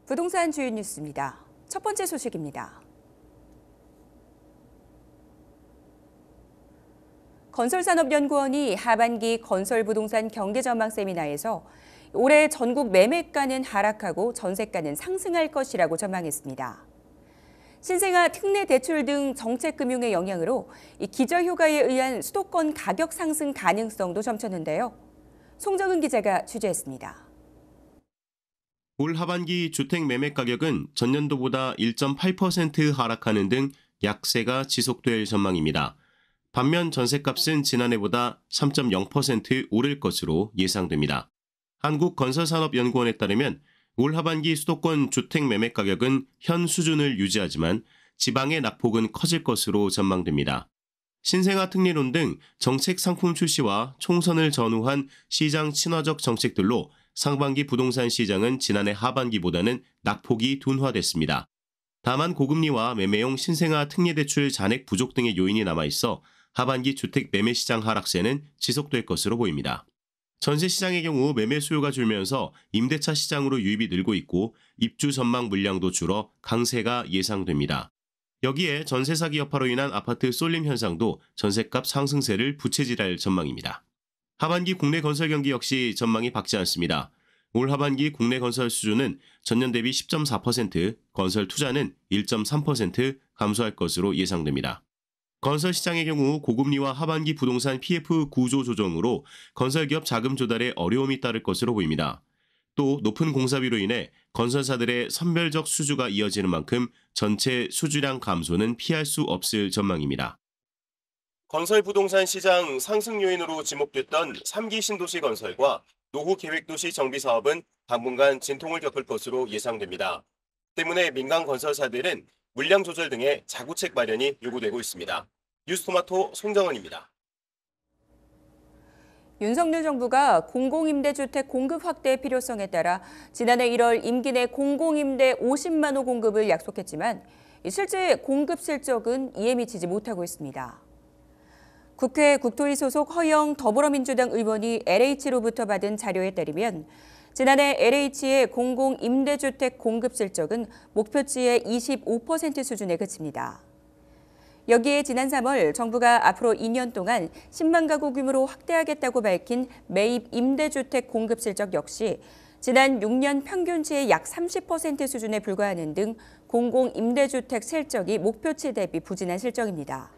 부동산 주요 뉴스입니다. 첫 번째 소식입니다. 건설산업연구원이 하반기 건설부동산 경기전망 세미나에서 올해 전국 매매가는 하락하고 전세가는 상승할 것이라고 전망했습니다. 신생아 특례 대출 등 정책금융의 영향으로 기저효과에 의한 수도권 가격 상승 가능성도 점쳤는데요. 송정은 기자가 취재했습니다. 올 하반기 주택 매매 가격은 전년도보다 1.8% 하락하는 등 약세가 지속될 전망입니다. 반면 전셋값은 지난해보다 3.0% 오를 것으로 예상됩니다. 한국건설산업연구원에 따르면 올 하반기 수도권 주택 매매 가격은 현 수준을 유지하지만 지방의 낙폭은 커질 것으로 전망됩니다. 신생아 특례론 등 정책 상품 출시와 총선을 전후한 시장 친화적 정책들로 상반기 부동산 시장은 지난해 하반기보다는 낙폭이 둔화됐습니다. 다만 고금리와 매매용 신생아 특례대출 잔액 부족 등의 요인이 남아있어 하반기 주택 매매 시장 하락세는 지속될 것으로 보입니다. 전세 시장의 경우 매매 수요가 줄면서 임대차 시장으로 유입이 늘고 있고 입주 전망 물량도 줄어 강세가 예상됩니다. 여기에 전세 사기 여파로 인한 아파트 쏠림 현상도 전세값 상승세를 부채질할 전망입니다. 하반기 국내 건설 경기 역시 전망이 밝지 않습니다. 올 하반기 국내 건설 수주는 전년 대비 10.4%, 건설 투자는 1.3% 감소할 것으로 예상됩니다. 건설 시장의 경우 고금리와 하반기 부동산 PF 구조 조정으로 건설기업 자금 조달에 어려움이 따를 것으로 보입니다. 또 높은 공사비로 인해 건설사들의 선별적 수주가 이어지는 만큼 전체 수주량 감소는 피할 수 없을 전망입니다. 건설 부동산 시장 상승 요인으로 지목됐던 3기 신도시 건설과 노후 계획도시 정비 사업은 당분간 진통을 겪을 것으로 예상됩니다. 때문에 민간 건설사들은 물량 조절 등의 자구책 마련이 요구되고 있습니다. 뉴스토마토 송정은입니다. 윤석열 정부가 공공임대주택 공급 확대 필요성에 따라 지난해 1월 임기 내 공공임대 50만 호 공급을 약속했지만 실제 공급 실적은 이에 미치지 못하고 있습니다. 국회 국토위 소속 허영 더불어민주당 의원이 LH로부터 받은 자료에 따르면 지난해 LH의 공공임대주택 공급 실적은 목표치의 25% 수준에 그칩니다. 여기에 지난 3월 정부가 앞으로 2년 동안 10만 가구 규모로 확대하겠다고 밝힌 매입 임대주택 공급 실적 역시 지난 6년 평균치의 약 30% 수준에 불과하는 등 공공임대주택 실적이 목표치 대비 부진한 실적입니다.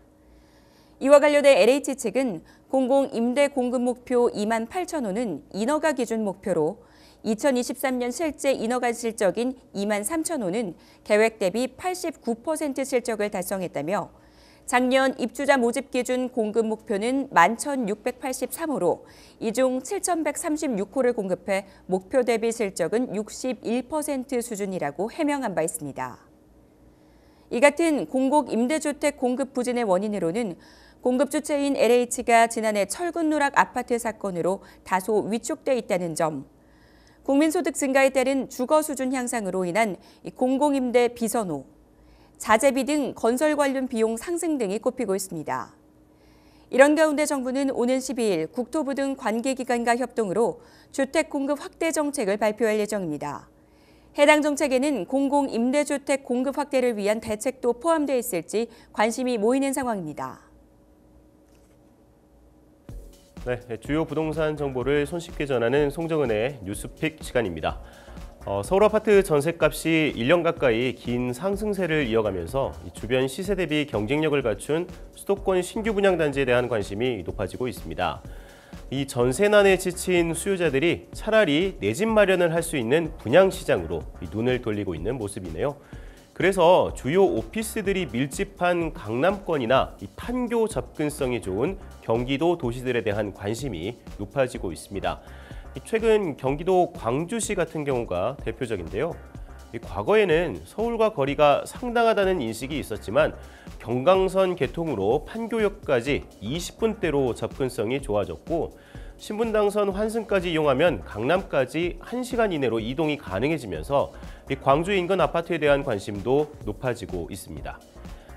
이와 관련해 LH 측은 공공임대 공급 목표 2만 8천 호는 인허가 기준 목표로 2023년 실제 인허가 실적인 2만 3천 호는 계획 대비 89% 실적을 달성했다며 작년 입주자 모집 기준 공급 목표는 11,683호로 이 중 7,136호를 공급해 목표 대비 실적은 61% 수준이라고 해명한 바 있습니다. 이 같은 공공임대주택 공급 부진의 원인으로는 공급 주체인 LH가 지난해 철근 누락 아파트 사건으로 다소 위축돼 있다는 점, 국민소득 증가에 따른 주거 수준 향상으로 인한 공공임대 비선호, 자재비 등 건설 관련 비용 상승 등이 꼽히고 있습니다. 이런 가운데 정부는 오는 12일 국토부 등 관계기관과 협동으로 주택 공급 확대 정책을 발표할 예정입니다. 해당 정책에는 공공임대주택 공급 확대를 위한 대책도 포함되어 있을지 관심이 모이는 상황입니다. 네, 주요 부동산 정보를 손쉽게 전하는 송정은의 뉴스픽 시간입니다. 서울 아파트 전셋값이 1년 가까이 긴 상승세를 이어가면서 주변 시세 대비 경쟁력을 갖춘 수도권 신규 분양 단지에 대한 관심이 높아지고 있습니다. 이 전세난에 지친 수요자들이 차라리 내 집 마련을 할 수 있는 분양 시장으로 눈을 돌리고 있는 모습이네요. 그래서 주요 오피스들이 밀집한 강남권이나 이 판교 접근성이 좋은 경기도 도시들에 대한 관심이 높아지고 있습니다. 최근 경기도 광주시 같은 경우가 대표적인데요. 과거에는 서울과 거리가 상당하다는 인식이 있었지만 경강선 개통으로 판교역까지 20분대로 접근성이 좋아졌고 신분당선 환승까지 이용하면 강남까지 1시간 이내로 이동이 가능해지면서 광주 인근 아파트에 대한 관심도 높아지고 있습니다.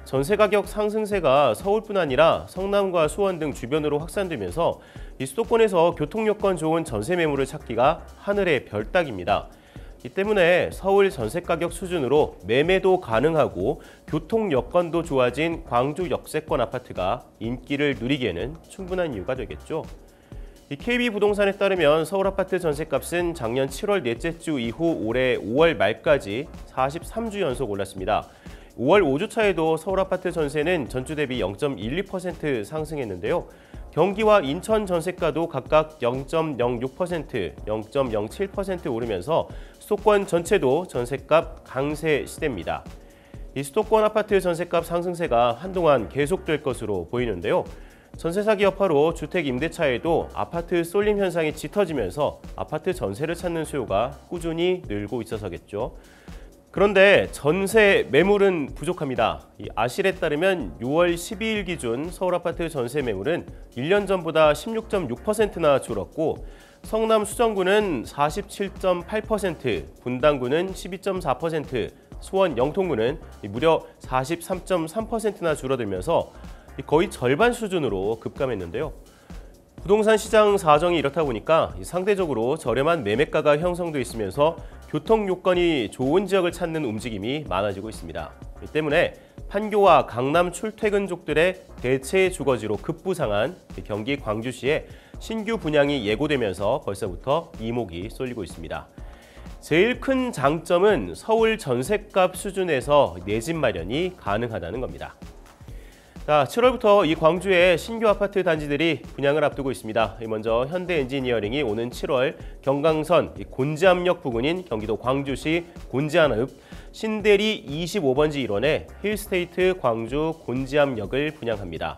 전세 가격 상승세가 서울뿐 아니라 성남과 수원 등 주변으로 확산되면서 이 수도권에서 교통 여건 좋은 전세 매물을 찾기가 하늘의 별 따기입니다. 이 때문에 서울 전세 가격 수준으로 매매도 가능하고 교통 여건도 좋아진 광주 역세권 아파트가 인기를 누리기에는 충분한 이유가 되겠죠. 이 KB부동산에 따르면 서울 아파트 전세값은 작년 7월 넷째 주 이후 올해 5월 말까지 43주 연속 올랐습니다. 5월 5주차에도 서울 아파트 전세는 전주 대비 0.12% 상승했는데요. 경기와 인천 전세가도 각각 0.06%, 0.07% 오르면서 수도권 전체도 전세값 강세 시대입니다. 이 수도권 아파트 전세값 상승세가 한동안 계속될 것으로 보이는데요. 전세 사기 여파로 주택 임대차에도 아파트 쏠림 현상이 짙어지면서 아파트 전세를 찾는 수요가 꾸준히 늘고 있어서겠죠. 그런데 전세 매물은 부족합니다. 아실에 따르면 6월 12일 기준 서울 아파트 전세 매물은 1년 전보다 16.6%나 줄었고 성남 수정구는 47.8%, 분당구는 12.4%, 수원 영통구는 무려 43.3%나 줄어들면서 거의 절반 수준으로 급감했는데요. 부동산 시장 사정이 이렇다 보니까 상대적으로 저렴한 매매가가 형성돼 있으면서 교통 요건이 좋은 지역을 찾는 움직임이 많아지고 있습니다. 이 때문에 판교와 강남 출퇴근족들의 대체 주거지로 급부상한 경기 광주시에 신규 분양이 예고되면서 벌써부터 이목이 쏠리고 있습니다. 제일 큰 장점은 서울 전셋값 수준에서 내 집 마련이 가능하다는 겁니다. 자, 7월부터 이 광주의 신규 아파트 단지들이 분양을 앞두고 있습니다. 먼저 현대엔지니어링이 오는 7월 경강선 곤지암역 부근인 경기도 광주시 곤지암읍 신대리 25번지 일원에 힐스테이트 광주 곤지암역을 분양합니다.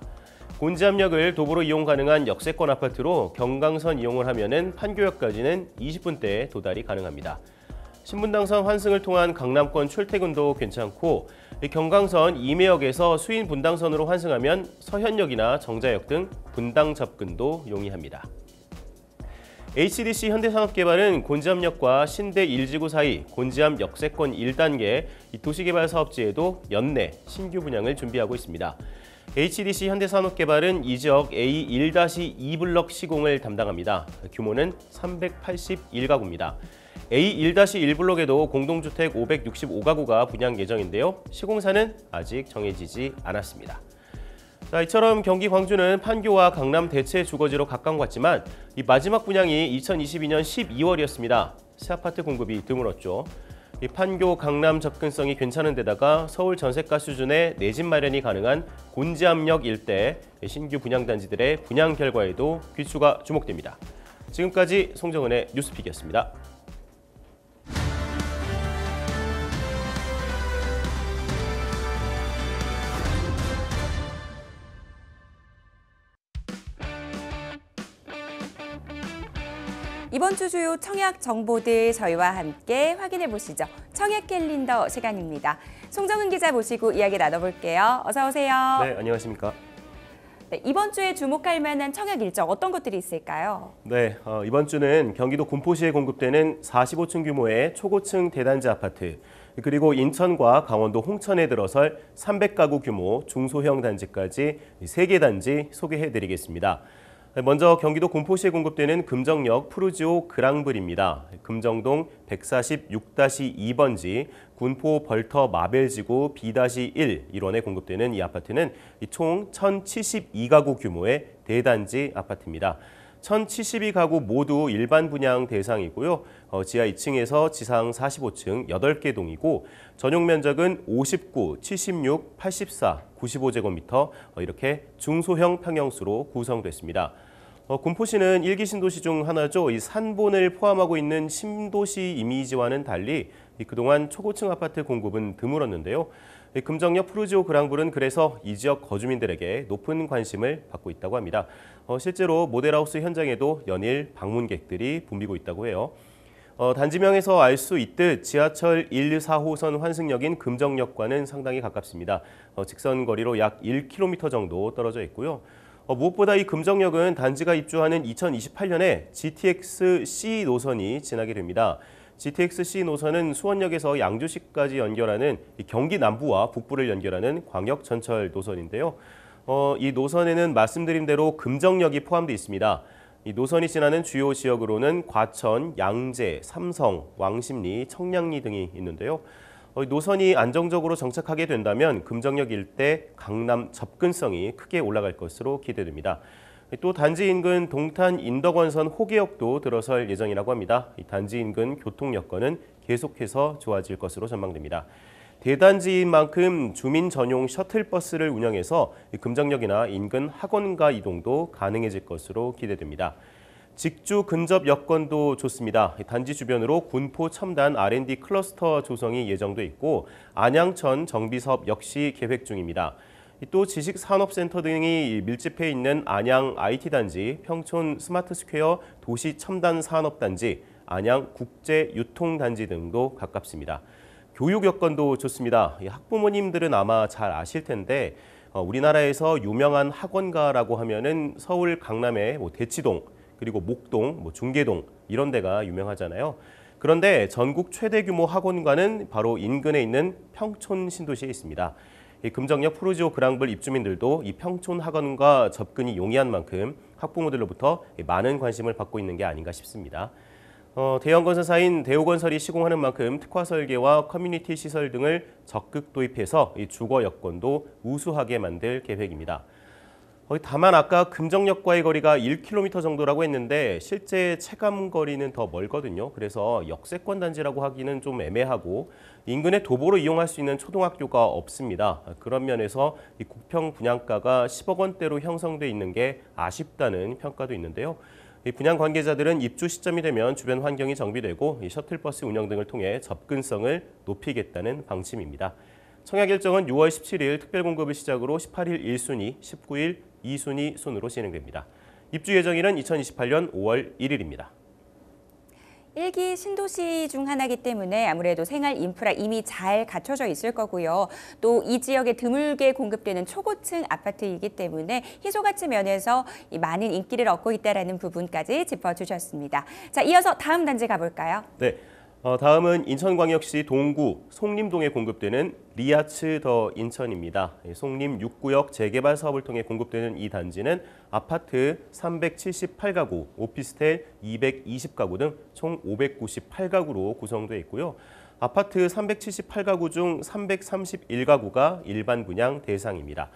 곤지암역을 도보로 이용 가능한 역세권 아파트로 경강선 이용을 하면은 판교역까지는 20분대에 도달이 가능합니다. 신분당선 환승을 통한 강남권 출퇴근도 괜찮고 경강선 임해역에서 수인 분당선으로 환승하면 서현역이나 정자역 등 분당 접근도 용이합니다. HDC 현대산업개발은 곤지암역과 신대 1지구 사이 곤지암 역세권 1단계 도시개발 사업지에도 연내 신규 분양을 준비하고 있습니다. HDC 현대산업개발은 이 지역 A1-2블럭 시공을 담당합니다. 규모는 381가구입니다. A1-1블록에도 공동주택 565가구가 분양 예정인데요. 시공사는 아직 정해지지 않았습니다. 자, 이처럼 경기 광주는 판교와 강남 대체 주거지로 각광받지만 이 마지막 분양이 2022년 12월이었습니다. 새 아파트 공급이 드물었죠. 이 판교, 강남 접근성이 괜찮은 데다가 서울 전세가 수준의 내 집 마련이 가능한 곤지암역 일대 신규 분양단지들의 분양 결과에도 귀추가 주목됩니다. 지금까지 송정은의 뉴스픽이었습니다. 이번 주 주요 청약 정보들 저희와 함께 확인해 보시죠. 청약 캘린더 시간입니다. 송정은 기자 모시고 이야기 나눠볼게요. 어서 오세요. 네, 안녕하십니까? 네, 이번 주에 주목할 만한 청약 일정 어떤 것들이 있을까요? 네, 이번 주는 경기도 군포시에 공급되는 45층 규모의 초고층 대단지 아파트, 그리고 인천과 강원도 홍천에 들어설 300가구 규모 중소형 단지까지 3개 단지 소개해드리겠습니다. 먼저 경기도 군포시에 공급되는 금정역 푸르지오 그랑블입니다. 금정동 146-2번지 군포 벌터 마벨지구 B-1 일원에 공급되는 이 아파트는 총 1,072가구 규모의 대단지 아파트입니다. 1,072가구 모두 일반 분양 대상이고요. 지하 2층에서 지상 45층 8개 동이고 전용 면적은 59, 76, 84, 95제곱미터 이렇게 중소형 평형수로 구성됐습니다. 군포시는 1기 신도시 중 하나죠. 이 산본을 포함하고 있는 신도시 이미지와는 달리 그동안 초고층 아파트 공급은 드물었는데요. 금정역 푸르지오 그랑블은 그래서 이 지역 거주민들에게 높은 관심을 받고 있다고 합니다. 실제로 모델하우스 현장에도 연일 방문객들이 붐비고 있다고 해요. 단지명에서 알 수 있듯 지하철 1, 4호선 환승역인 금정역과는 상당히 가깝습니다. 직선 거리로 약 1km 정도 떨어져 있고요. 무엇보다 이 금정역은 단지가 입주하는 2028년에 GTX-C 노선이 지나게 됩니다. GTX-C 노선은 수원역에서 양주시까지 연결하는 경기 남부와 북부를 연결하는 광역 전철 노선인데요. 이 노선에는 말씀드린 대로 금정역이 포함되어 있습니다. 이 노선이 지나는 주요 지역으로는 과천, 양재, 삼성, 왕십리, 청량리 등이 있는데요. 노선이 안정적으로 정착하게 된다면 금정역 일대 강남 접근성이 크게 올라갈 것으로 기대됩니다. 또 단지 인근 동탄 인덕원선 호계역도 들어설 예정이라고 합니다. 이 단지 인근 교통 여건은 계속해서 좋아질 것으로 전망됩니다. 대단지인 만큼 주민 전용 셔틀버스를 운영해서 금정역이나 인근 학원가 이동도 가능해질 것으로 기대됩니다. 직주 근접 여건도 좋습니다. 단지 주변으로 군포 첨단 R&D 클러스터 조성이 예정돼 있고 안양천 정비사업 역시 계획 중입니다. 또 지식산업센터 등이 밀집해 있는 안양 IT단지, 평촌 스마트스퀘어 도시첨단산업단지, 안양 국제유통단지 등도 가깝습니다. 교육 여건도 좋습니다. 학부모님들은 아마 잘 아실 텐데 우리나라에서 유명한 학원가라고 하면은 서울 강남의 대치동, 그리고 목동, 중계동 이런 데가 유명하잖아요. 그런데 전국 최대 규모 학원가는 바로 인근에 있는 평촌 신도시에 있습니다. 금정역 푸르지오 그랑블 입주민들도 이 평촌 학원과 접근이 용이한 만큼 학부모들로부터 많은 관심을 받고 있는 게 아닌가 싶습니다. 대형 건설사인 대우건설이 시공하는 만큼 특화 설계와 커뮤니티 시설 등을 적극 도입해서 이 주거 여건도 우수하게 만들 계획입니다. 다만 아까 금정역과의 거리가 1km 정도라고 했는데 실제 체감 거리는 더 멀거든요. 그래서 역세권 단지라고 하기는 좀 애매하고 인근의 도보로 이용할 수 있는 초등학교가 없습니다. 그런 면에서 이 국평 분양가가 10억 원대로 형성돼 있는 게 아쉽다는 평가도 있는데요. 이 분양 관계자들은 입주 시점이 되면 주변 환경이 정비되고 이 셔틀버스 운영 등을 통해 접근성을 높이겠다는 방침입니다. 청약 일정은 6월 17일 특별공급을 시작으로 18일 1순위, 19일 2순위 순으로 진행됩니다. 입주 예정일은 2028년 5월 1일입니다. 1기 신도시 중 하나이기 때문에 아무래도 생활 인프라 이미 잘 갖춰져 있을 거고요. 또 이 지역에 드물게 공급되는 초고층 아파트이기 때문에 희소가치 면에서 많은 인기를 얻고 있다는 부분까지 짚어주셨습니다. 자, 이어서 다음 단지 가볼까요? 네. 다음은 인천광역시 동구 송림동에 공급되는 리아츠 더 인천입니다. 송림 6구역 재개발 사업을 통해 공급되는 이 단지는 아파트 378가구, 오피스텔 220가구 등 총 598가구로 구성되어 있고요. 아파트 378가구 중 331가구가 일반 분양 대상입니다.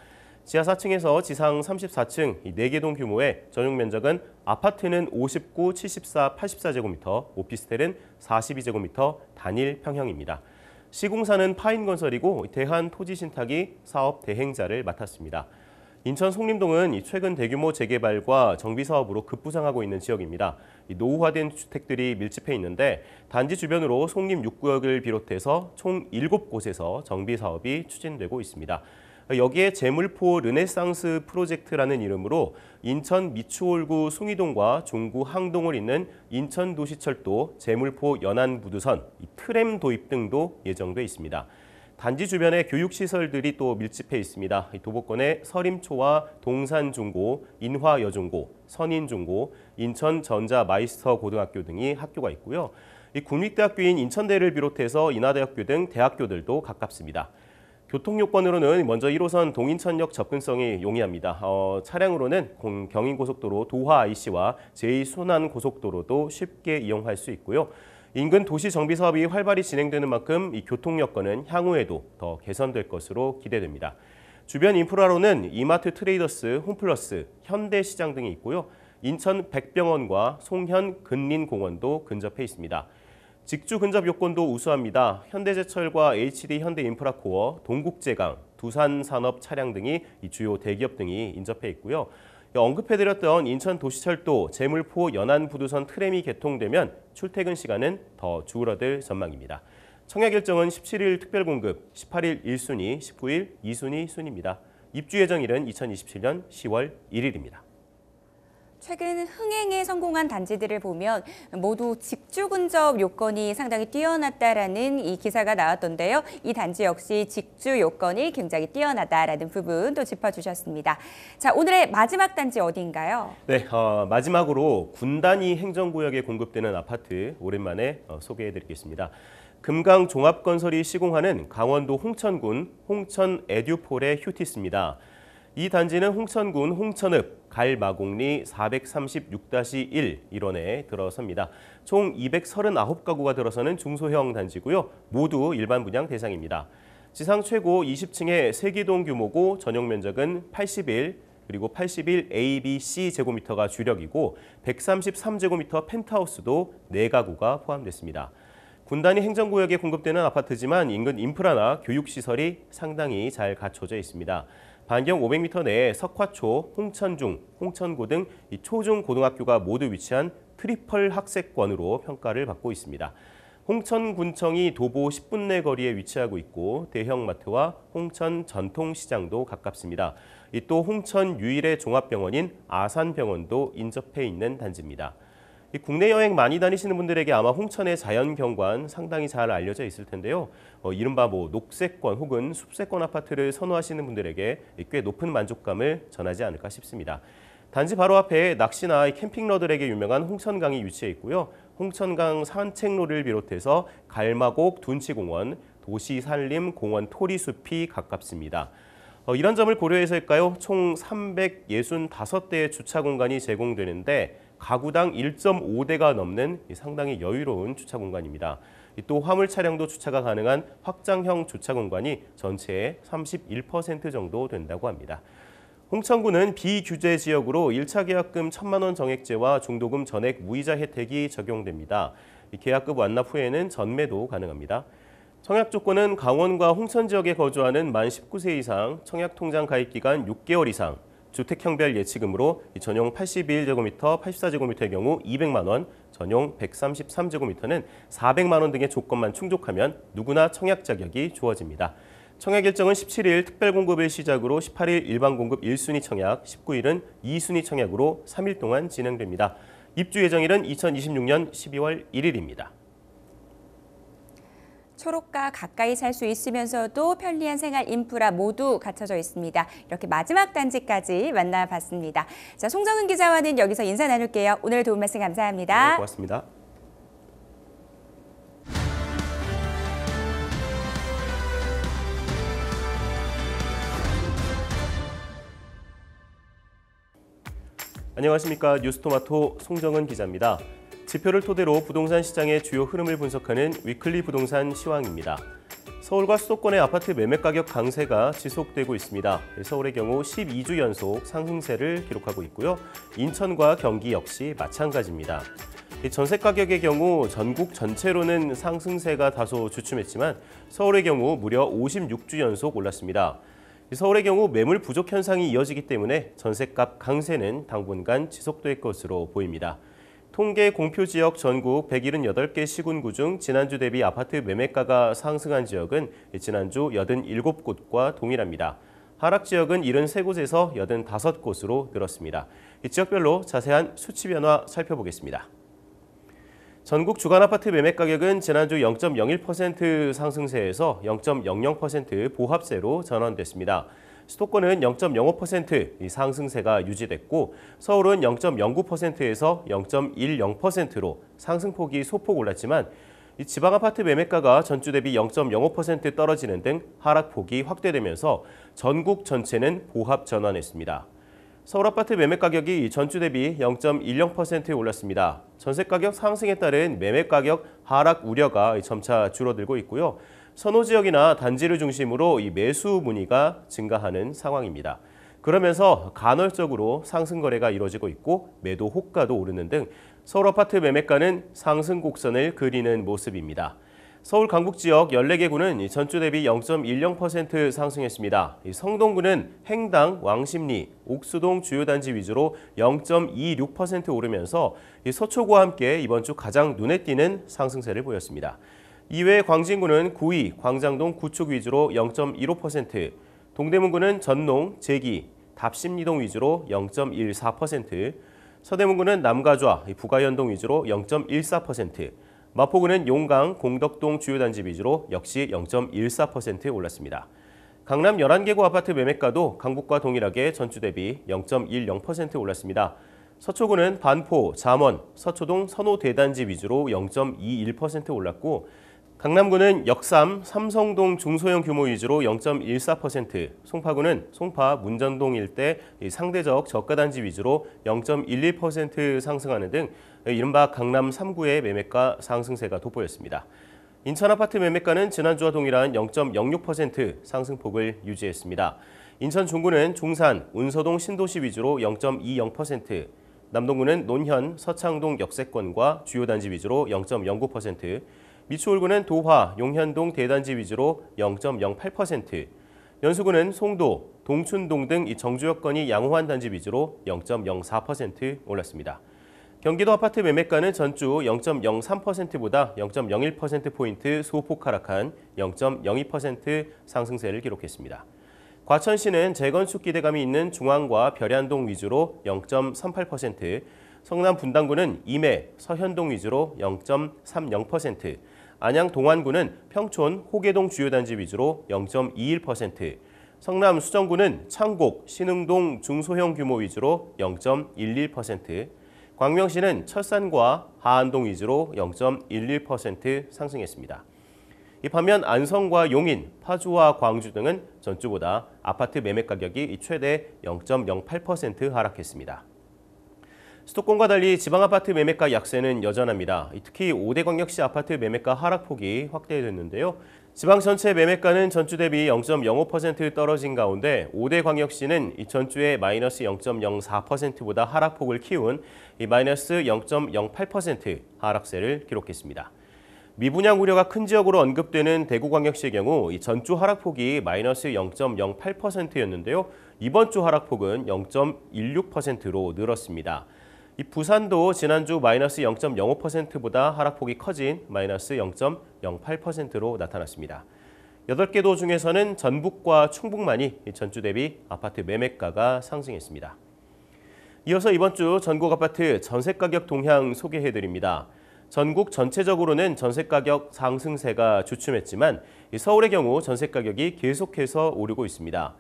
지하 4층에서 지상 34층 4개 동 규모의 전용 면적은 아파트는 59, 74, 84제곱미터, 오피스텔은 42제곱미터 단일 평형입니다. 시공사는 파인건설이고 대한토지신탁이 사업 대행자를 맡았습니다. 인천 송림동은 최근 대규모 재개발과 정비사업으로 급부상하고 있는 지역입니다. 노후화된 주택들이 밀집해 있는데 단지 주변으로 송림 6구역을 비롯해서 총 7곳에서 정비사업이 추진되고 있습니다. 여기에 제물포 르네상스 프로젝트라는 이름으로 인천 미추홀구 숭이동과 중구 항동을 잇는 인천도시철도 제물포 연안부두선 트램 도입 등도 예정돼 있습니다. 단지 주변에 교육시설들이 또 밀집해 있습니다. 도보권에 서림초와 동산중고, 인화여중고, 선인중고, 인천전자마이스터 고등학교 등이 학교가 있고요. 국립대학교인 인천대를 비롯해서 인하대학교 등 대학교들도 가깝습니다. 교통 요건으로는 먼저 1호선 동인천역 접근성이 용이합니다. 차량으로는 경인고속도로 도하 IC와 제2순환고속도로도 쉽게 이용할 수 있고요. 인근 도시 정비 사업이 활발히 진행되는 만큼 이 교통 여건은 향후에도 더 개선될 것으로 기대됩니다. 주변 인프라로는 이마트 트레이더스, 홈플러스, 현대시장 등이 있고요. 인천 백병원과 송현 근린공원도 근접해 있습니다. 직주 근접 요건도 우수합니다. 현대제철과 HD 현대인프라코어, 동국제강, 두산산업 차량 등이 주요 대기업 등이 인접해 있고요. 언급해드렸던 인천도시철도 제물포 연안부두선 트램이 개통되면 출퇴근 시간은 더 줄어들 전망입니다. 청약 일정은 17일 특별공급, 18일 1순위, 19일 2순위 순입니다. 입주 예정일은 2027년 10월 1일입니다. 최근 흥행에 성공한 단지들을 보면 모두 직주 근접 요건이 상당히 뛰어났다라는 이 기사가 나왔던데요. 이 단지 역시 직주 요건이 굉장히 뛰어나다라는 부분도 짚어주셨습니다. 자, 오늘의 마지막 단지 어디인가요? 네, 마지막으로 군단위 행정구역에 공급되는 아파트 오랜만에 소개해드리겠습니다. 금강종합건설이 시공하는 강원도 홍천군 홍천 에듀폴의 휴티스입니다. 이 단지는 홍천군 홍천읍 갈마곡리 436-1 일원에 들어섭니다. 총 239가구가 들어서는 중소형 단지고요. 모두 일반 분양 대상입니다. 지상 최고 20층의 세기동 규모고 전용 면적은 81, 그리고 81 A, B, C 제곱미터가 주력이고 133제곱미터 펜트하우스도 4가구가 포함됐습니다. 군 단위 행정구역에 공급되는 아파트지만 인근 인프라나 교육시설이 상당히 잘 갖춰져 있습니다. 반경 500m 내에 석화초, 홍천중, 홍천고 등 초중고등학교가 모두 위치한 트리플 학세권으로 평가를 받고 있습니다. 홍천군청이 도보 10분 내 거리에 위치하고 있고 대형마트와 홍천 전통시장도 가깝습니다. 또 홍천 유일의 종합병원인 아산병원도 인접해 있는 단지입니다. 국내 여행 많이 다니시는 분들에게 아마 홍천의 자연경관 상당히 잘 알려져 있을 텐데요. 이른바 녹색권 혹은 숲세권 아파트를 선호하시는 분들에게 꽤 높은 만족감을 전하지 않을까 싶습니다. 단지 바로 앞에 낚시나 캠핑러들에게 유명한 홍천강이 위치해 있고요. 홍천강 산책로를 비롯해서 갈마곡 둔치공원, 도시산림 공원 토리숲이 가깝습니다. 이런 점을 고려해서일까요? 총 365대의 주차 공간이 제공되는데 가구당 1.5대가 넘는 상당히 여유로운 주차 공간입니다. 또 화물 차량도 주차가 가능한 확장형 주차 공간이 전체의 31% 정도 된다고 합니다. 홍천구는 비규제 지역으로 1차 계약금 1,000만 원 정액제와 중도금 전액 무이자 혜택이 적용됩니다. 계약금 완납 후에는 전매도 가능합니다. 청약 조건은 강원과 홍천 지역에 거주하는 만 19세 이상, 청약통장 가입 기간 6개월 이상, 주택형별 예치금으로 전용 81제곱미터, 84제곱미터의 경우 200만 원, 전용 133제곱미터는 400만 원 등의 조건만 충족하면 누구나 청약 자격이 주어집니다. 청약 일정은 17일 특별공급을 시작으로 18일 일반공급 1순위 청약, 19일은 2순위 청약으로 3일 동안 진행됩니다. 입주 예정일은 2026년 12월 1일입니다. 초록과 가까이 살 수 있으면서도 편리한 생활 인프라 모두 갖춰져 있습니다. 이렇게 마지막 단지까지 만나봤습니다. 자, 송정은 기자와는 여기서 인사 나눌게요. 오늘 도움 말씀 감사합니다. 네, 고맙습니다. 안녕하십니까. 뉴스토마토 송정은 기자입니다. 지표를 토대로 부동산 시장의 주요 흐름을 분석하는 위클리 부동산 시황입니다. 서울과 수도권의 아파트 매매 가격 강세가 지속되고 있습니다. 서울의 경우 12주 연속 상승세를 기록하고 있고요. 인천과 경기 역시 마찬가지입니다. 전세 가격의 경우 전국 전체로는 상승세가 다소 주춤했지만 서울의 경우 무려 56주 연속 올랐습니다. 서울의 경우 매물 부족 현상이 이어지기 때문에 전세값 강세는 당분간 지속될 것으로 보입니다. 통계 공표 지역 전국 178개 시군구 중 지난주 대비 아파트 매매가가 상승한 지역은 지난주 87곳과 동일합니다. 하락 지역은 73곳에서 85곳으로 늘었습니다. 지역별로 자세한 수치 변화 살펴보겠습니다. 전국 주간 아파트 매매 가격은 지난주 0.01% 상승세에서 0.00% 보합세로 전환됐습니다. 수도권은 0.05% 상승세가 유지됐고 서울은 0.09%에서 0.10%로 상승폭이 소폭 올랐지만 지방 아파트 매매가가 전주 대비 0.05% 떨어지는 등 하락폭이 확대되면서 전국 전체는 보합 전환했습니다. 서울 아파트 매매 가격이 전주 대비 0.10% 올랐습니다. 전세 가격 상승에 따른 매매 가격 하락 우려가 점차 줄어들고 있고요. 선호 지역이나 단지를 중심으로 이 매수 문의가 증가하는 상황입니다. 그러면서 간헐적으로 상승 거래가 이루어지고 있고 매도 호가도 오르는 등 서울 아파트 매매가는 상승 곡선을 그리는 모습입니다. 서울 강북 지역 14개 구는 전주 대비 0.10% 상승했습니다. 성동구는 행당, 왕십리, 옥수동 주요 단지 위주로 0.26% 오르면서 서초구와 함께 이번 주 가장 눈에 띄는 상승세를 보였습니다. 이외에 광진구는 구의, 광장동 구축 위주로 0.15%, 동대문구는 전농, 제기, 답심리동 위주로 0.14%, 서대문구는 남가좌, 부가연동 위주로 0.14%, 마포구는 용강, 공덕동 주요 단지 위주로 역시 0.14% 올랐습니다. 강남 11개구 아파트 매매가도 강북과 동일하게 전주 대비 0.10% 올랐습니다. 서초구는 반포, 잠원, 서초동 선호 대단지 위주로 0.21% 올랐고 강남구는 역삼, 삼성동 중소형 규모 위주로 0.14%, 송파구는 송파, 문전동 일대 상대적 저가단지 위주로 0.11% 상승하는 등 이른바 강남 3구의 매매가 상승세가 돋보였습니다. 인천 아파트 매매가는 지난주와 동일한 0.06% 상승폭을 유지했습니다. 인천 중구는 종산, 운서동 신도시 위주로 0.20%, 남동구는 논현, 서창동 역세권과 주요 단지 위주로 0.09%, 미추홀구는 도화, 용현동 대단지 위주로 0.08%, 연수구는 송도, 동춘동 등 정주여건이 양호한 단지 위주로 0.04% 올랐습니다. 경기도 아파트 매매가는 전주 0.03%보다 0.01%포인트 소폭 하락한 0.02% 상승세를 기록했습니다. 과천시는 재건축 기대감이 있는 중앙과 별ян동 위주로 0.38%, 성남 분당구는 임해, 서현동 위주로 0.30%, 안양 동안구는 평촌, 호계동 주요 단지 위주로 0.21%, 성남 수정구는 창곡, 신흥동 중소형 규모 위주로 0.11%, 광명시는 철산과 하안동 위주로 0.11% 상승했습니다. 반면 안성과 용인, 파주와 광주 등은 전주보다 아파트 매매 가격이 최대 0.08% 하락했습니다. 수도권과 달리 지방아파트 매매가 약세는 여전합니다. 특히 5대광역시 아파트 매매가 하락폭이 확대됐는데요. 지방 전체 매매가는 전주 대비 0.05% 떨어진 가운데 5대광역시는 전주의 마이너스 0.04%보다 하락폭을 키운 마이너스 0.08% 하락세를 기록했습니다. 미분양 우려가 큰 지역으로 언급되는 대구광역시의 경우 전주 하락폭이 마이너스 0.08%였는데요. 이번 주 하락폭은 0.16%로 늘었습니다. 부산도 지난주 마이너스 0.05%보다 하락폭이 커진 마이너스 0.08%로 나타났습니다. 8개 도 중에서는 전북과 충북만이 전주 대비 아파트 매매가가 상승했습니다. 이어서 이번 주 전국 아파트 전세가격 동향 소개해드립니다. 전국 전체적으로는 전세가격 상승세가 주춤했지만 서울의 경우 전세가격이 계속해서 오르고 있습니다.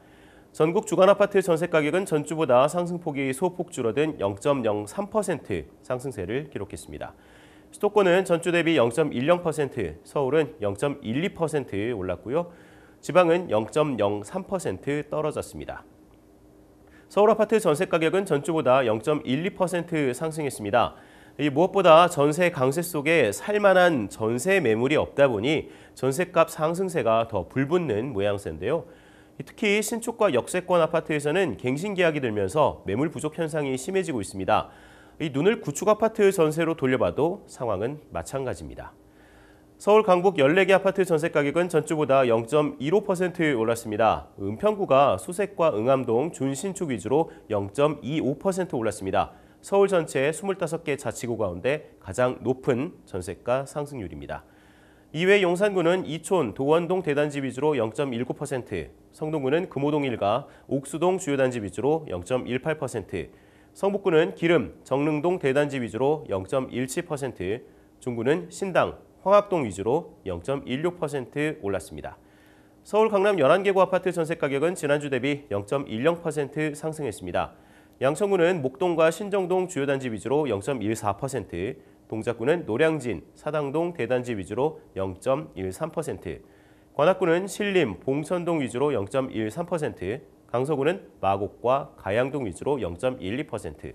전국 주간 아파트 전세 가격은 전주보다 상승폭이 소폭 줄어든 0.03% 상승세를 기록했습니다. 수도권은 전주 대비 0.10%, 서울은 0.12% 올랐고요. 지방은 0.03% 떨어졌습니다. 서울 아파트 전세 가격은 전주보다 0.12% 상승했습니다. 무엇보다 전세 강세 속에 살만한 전세 매물이 없다 보니 전세값 상승세가 더 불붙는 모양새인데요. 특히 신축과 역세권 아파트에서는 갱신 계약이 들면서 매물 부족 현상이 심해지고 있습니다. 눈을 구축 아파트 전세로 돌려봐도 상황은 마찬가지입니다. 서울 강북 14개 아파트 전세 가격은 전주보다 0.15% 올랐습니다. 은평구가 수색과 응암동, 준신축 위주로 0.25% 올랐습니다. 서울 전체 25개 자치구 가운데 가장 높은 전세가 상승률입니다. 이외 용산구는 이촌, 도원동 대단지 위주로 0.19%, 성동구는 금호동 일가, 옥수동 주요 단지 위주로 0.18%, 성북구는 기름, 정릉동 대단지 위주로 0.17%, 중구는 신당, 황학동 위주로 0.16% 올랐습니다. 서울 강남 11개구 아파트 전세 가격은 지난주 대비 0.10% 상승했습니다. 양천구는 목동과 신정동 주요 단지 위주로 0.14%, 동작구는 노량진, 사당동 대단지 위주로 0.13%, 관악구는 신림, 봉천동 위주로 0.13%, 강서구는 마곡과 가양동 위주로 0.12%,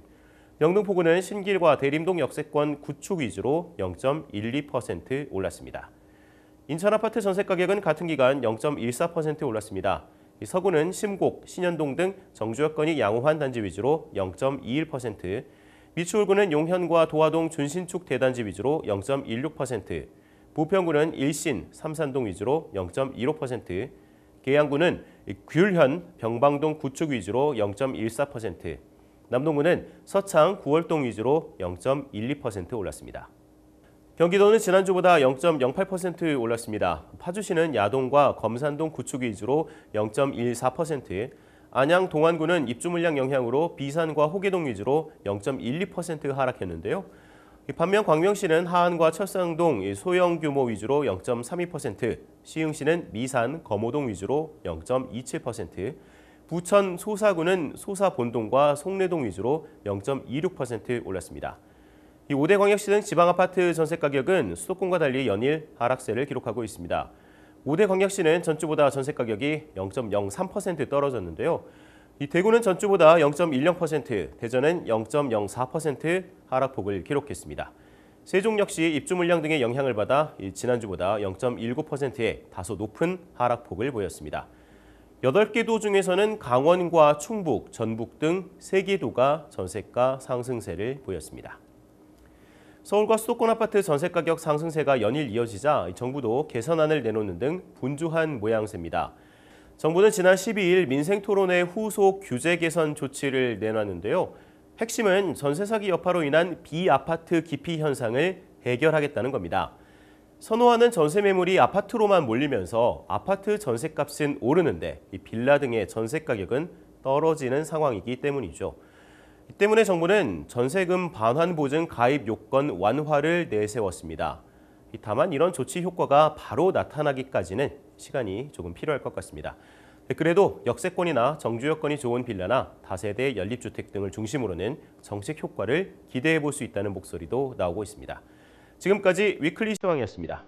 영등포구는 신길과 대림동 역세권 구축 위주로 0.12% 올랐습니다. 인천 아파트 전세 가격은 같은 기간 0.14% 올랐습니다. 서구는 심곡, 신현동 등 정주 여건이 양호한 단지 위주로 0.21%, 미추홀구는 용현과 도화동 준신축 대단지 위주로 0.16%, 부평구는 일신, 삼산동 위주로 0.15%, 계양구는 귤현, 병방동 구축 위주로 0.14%, 남동구는 서창, 구월동 위주로 0.12% 올랐습니다. 경기도는 지난주보다 0.08% 올랐습니다. 파주시는 야동과 검산동 구축 위주로 0.14%, 안양 동안구는 입주 물량 영향으로 비산과 호계동 위주로 0.12% 하락했는데요. 반면 광명시는 하안과 철산동 소형 규모 위주로 0.32%, 시흥시는 미산, 검호동 위주로 0.27%, 부천 소사구는 소사 본동과 송내동 위주로 0.26% 올랐습니다. 이 5대 광역시 등 지방 아파트 전세 가격은 수도권과 달리 연일 하락세를 기록하고 있습니다. 5대 광역시는 전주보다 전세 가격이 0.03% 떨어졌는데요. 이 대구는 전주보다 0.10%, 대전은 0.04% 하락폭을 기록했습니다. 세종 역시 입주 물량 등의 영향을 받아 지난주보다 0.19%의 다소 높은 하락폭을 보였습니다. 8개 도 중에서는 강원과 충북, 전북 등 3개 도가 전세가 상승세를 보였습니다. 서울과 수도권 아파트 전세 가격 상승세가 연일 이어지자 정부도 개선안을 내놓는 등 분주한 모양새입니다. 정부는 지난 12일 민생토론회 후속 규제 개선 조치를 내놨는데요. 핵심은 전세 사기 여파로 인한 비아파트 기피 현상을 해결하겠다는 겁니다. 선호하는 전세 매물이 아파트로만 몰리면서 아파트 전세값은 오르는데 이 빌라 등의 전세 가격은 떨어지는 상황이기 때문이죠. 이 때문에 정부는 전세금 반환 보증 가입 요건 완화를 내세웠습니다. 다만 이런 조치 효과가 바로 나타나기까지는 시간이 조금 필요할 것 같습니다. 그래도 역세권이나 정주 여건이 좋은 빌라나 다세대 연립주택 등을 중심으로는 정책 효과를 기대해 볼 수 있다는 목소리도 나오고 있습니다. 지금까지 위클리 시황이었습니다.